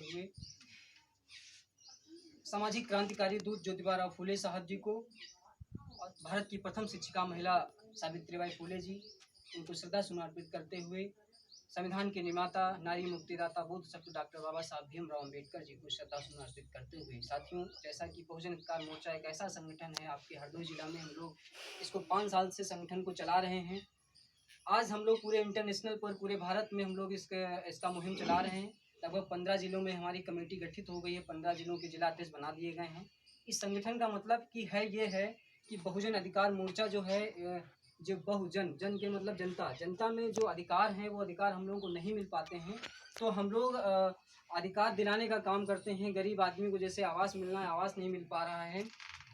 हुए सामाजिक क्रांतिकारी दूत ज्योतिबा फूले साहब जी को और भारत की प्रथम शिक्षिका महिला सावित्रीबाई फूले जी, उनको श्रद्धा सुमन अर्पित करते हुए संविधान के निर्माता, नारी मुक्तिदाता, बुद्ध शक्ति डॉक्टर बाबा साहब भीमराव अम्बेडकर जी को श्रद्धा सुमन अर्पित करते हुए, साथियों, जैसा कि बहुजन अधिकार मोर्चा एक ऐसा संगठन है आपके हरदोई जिला में, हम लोग इसको 5 साल से संगठन को चला रहे हैं। आज हम लोग पूरे इंटरनेशनल पर पूरे भारत में हम लोग इसका मुहिम चला रहे हैं। लगभग 15 जिलों में हमारी कमेटी गठित हो गई है, 15 जिलों के जिला अध्यक्ष बना दिए गए हैं। इस संगठन का मतलब ये है कि बहुजन अधिकार मोर्चा जो है, जो बहुजन, जन के मतलब जनता, जनता में जो अधिकार हैं वो अधिकार हम लोगों को नहीं मिल पाते हैं, तो हम लोग अधिकार दिलाने का काम करते हैं। गरीब आदमी को जैसे आवास मिलना है, आवास नहीं मिल पा रहा है,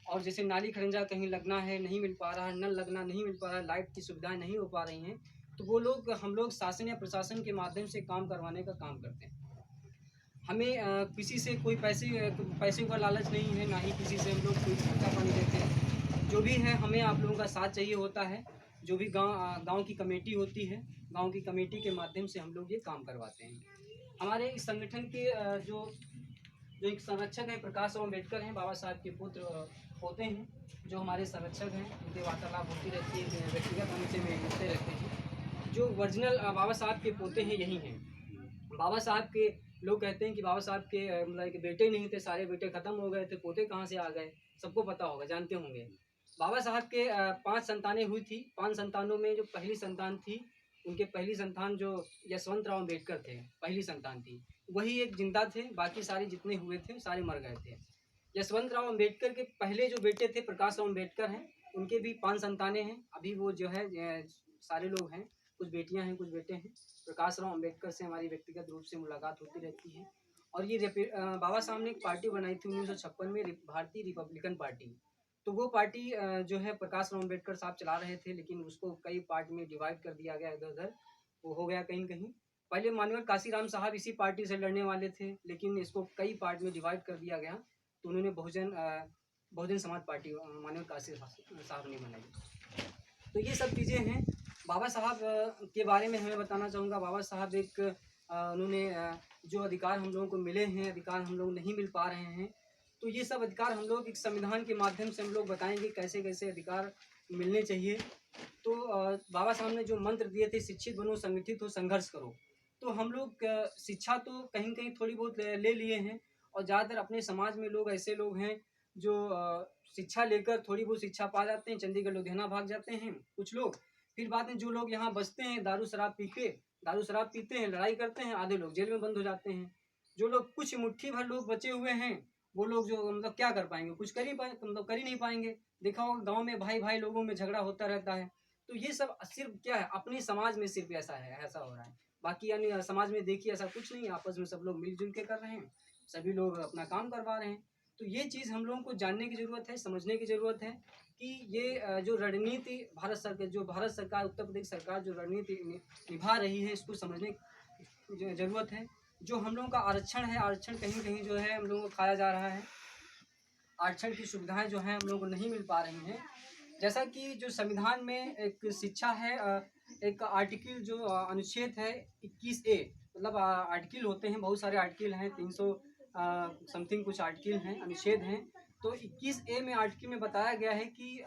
और जैसे नाली खरंजा कहीं लगना है नहीं मिल पा रहा है, नल लगना नहीं मिल पा रहा है, लाइट की सुविधाएं नहीं हो पा रही हैं, तो वो लोग हम लोग शासन या प्रशासन के माध्यम से काम करवाने का काम करते हैं। हमें किसी से कोई पैसे का लालच नहीं है, ना ही किसी से हम लोग कोई खर्चा पानी देते हैं। जो भी है हमें आप लोगों का साथ चाहिए होता है। जो भी गांव की कमेटी होती है, गांव की कमेटी के माध्यम से हम लोग ये काम करवाते हैं। हमारे इस संगठन के जो एक संरक्षक हैं प्रकाश राव अम्बेडकर हैं, बाबा साहब के पुत्र होते हैं, जो हमारे संरक्षक हैं, उनके वार्तालाप होती रहती है, व्यक्तिगत हमसे मिलते रहते हैं। जो ओरिजिनल बाबा साहब के पोते हैं यही हैं। बाबा साहब के लोग कहते हैं कि बाबा साहब के मतलब बेटे नहीं थे, सारे बेटे खत्म हो गए थे, पोते कहाँ से आ गए, सबको पता होगा, जानते होंगे। बाबा साहब के 5 संतानें हुई थी। 5 संतानों में जो पहली संतान थी, उनके पहली संतान जो यशवंतराव अम्बेडकर थे, पहली संतान थी, वही एक जिंदा थे, बाकी सारे जितने हुए थे सारे मर गए थे। यशवंतराव अम्बेडकर के पहले जो बेटे थे प्रकाश राव अम्बेडकर हैं, उनके भी 5 संतानें हैं। अभी वो जो है सारे लोग हैं, कुछ बेटियां हैं, कुछ बेटे हैं। प्रकाश राव अम्बेडकर से हमारी व्यक्तिगत रूप से मुलाकात होती रहती है। और ये बाबा साहब ने एक पार्टी बनाई थी 1956 में, भारतीय रिपब्लिकन पार्टी। तो वो पार्टी जो है प्रकाश राव अम्बेडकर साहब चला रहे थे, लेकिन उसको कई पार्ट में डिवाइड कर दिया गया, इधर उधर वो हो गया कहीं कहीं। पहले माननीय काशीराम साहब इसी पार्टी से लड़ने वाले थे, लेकिन इसको कई पार्ट में डिवाइड कर दिया गया, तो उन्होंने बहुजन समाज पार्टी माननीय काशी साहब ने बनाई। तो ये सब चीज़ें हैं। बाबा साहब के बारे में हमें बताना चाहूँगा। बाबा साहब एक उन्होंने जो अधिकार हम लोगों को मिले हैं, अधिकार हम लोग नहीं मिल पा रहे हैं, तो ये सब अधिकार हम लोग एक संविधान के माध्यम से हम लोग बताएंगे कैसे कैसे अधिकार मिलने चाहिए। तो बाबा साहब ने जो मंत्र दिए थे, शिक्षित बनो, संगठित हो, संघर्ष करो, तो हम लोग शिक्षा तो कहीं कहीं थोड़ी बहुत ले लिए हैं, और ज़्यादातर अपने समाज में लोग ऐसे लोग हैं जो शिक्षा लेकर थोड़ी बहुत शिक्षा पा जाते हैं, चंडीगढ़ लुधियाना भाग जाते हैं कुछ लोग। फिर बाद में जो लोग यहाँ बचते हैं, दारू शराब पीते हैं, लड़ाई करते हैं, आधे लोग जेल में बंद हो जाते हैं। जो लोग कुछ मुट्ठी भर लोग बचे हुए हैं, वो लोग जो मतलब क्या कर पाएंगे, कुछ कर ही नहीं पाएंगे। देखा होगा गाँव में भाई भाई लोगों में झगड़ा होता रहता है। तो ये सब सिर्फ क्या है, अपने समाज में सिर्फ ऐसा हो रहा है। बाकी यानी समाज में देखिए ऐसा कुछ नहीं है, आपस में सब लोग मिलजुल के कर रहे हैं, सभी लोग अपना काम करवा रहे हैं। तो ये चीज़ हम लोगों को जानने की ज़रूरत है, समझने की ज़रूरत है कि ये जो रणनीति भारत सरकार, उत्तर प्रदेश सरकार जो रणनीति निभा रही है, इसको समझने की ज़रूरत है। जो हम लोगों का आरक्षण है, आरक्षण कहीं कहीं जो है हम लोगों को खाया जा रहा है। आरक्षण की सुविधाएं जो हैं हम लोगों को नहीं मिल पा रही हैं। जैसा कि जो संविधान में एक शिक्षा है, एक आर्टिकल जो अनुच्छेद है 21A, मतलब आर्टिकल होते हैं, बहुत सारे आर्टिकल हैं, 300 समथिंग कुछ आर्टिकल हैं, अनुच्छेद हैं। तो 21A में आर्टिकल में बताया गया है कि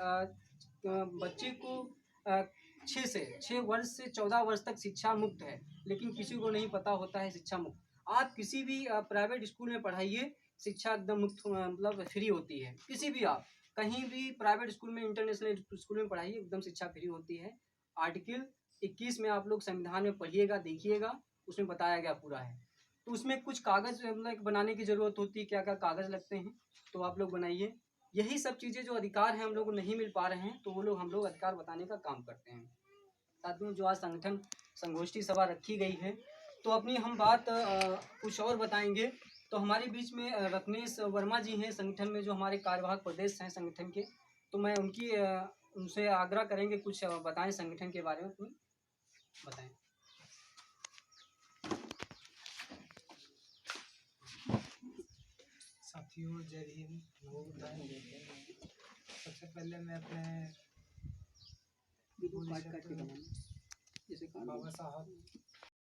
बच्चे को 6 वर्ष से 14 वर्ष तक शिक्षा मुक्त है, लेकिन किसी को नहीं पता होता है शिक्षा मुक्त। आप किसी भी प्राइवेट स्कूल में पढ़ाइए, शिक्षा एकदम मुक्त मतलब फ्री होती है। किसी भी आप कहीं भी प्राइवेट स्कूल में, इंटरनेशनल स्कूल में पढ़ाइए, एकदम शिक्षा फ्री होती है। आर्टिकल 21 में आप लोग संविधान में पढ़िएगा, देखिएगा, उसमें बताया गया पूरा है। तो उसमें कुछ कागज़ मतलब बनाने की ज़रूरत होती है, क्या क्या कागज़ लगते हैं, तो आप लोग बनाइए। यही सब चीज़ें जो अधिकार हैं हम लोग को नहीं मिल पा रहे हैं, तो वो लोग हम लोग अधिकार बताने का काम करते हैं। साथियों, जो आज संगठन संगोष्ठी सभा रखी गई है, तो अपनी हम बात कुछ और बताएंगे। तो हमारे बीच में रत्नेश वर्मा जी हैं, संगठन में जो हमारे कार्यवाहक प्रदेश हैं संगठन के, तो मैं उनसे आग्रह करेंगे कुछ बताएं संगठन के बारे में, बताएं। साथियों, जय हिंद। सबसे पहले मैं अपने बाबा साहब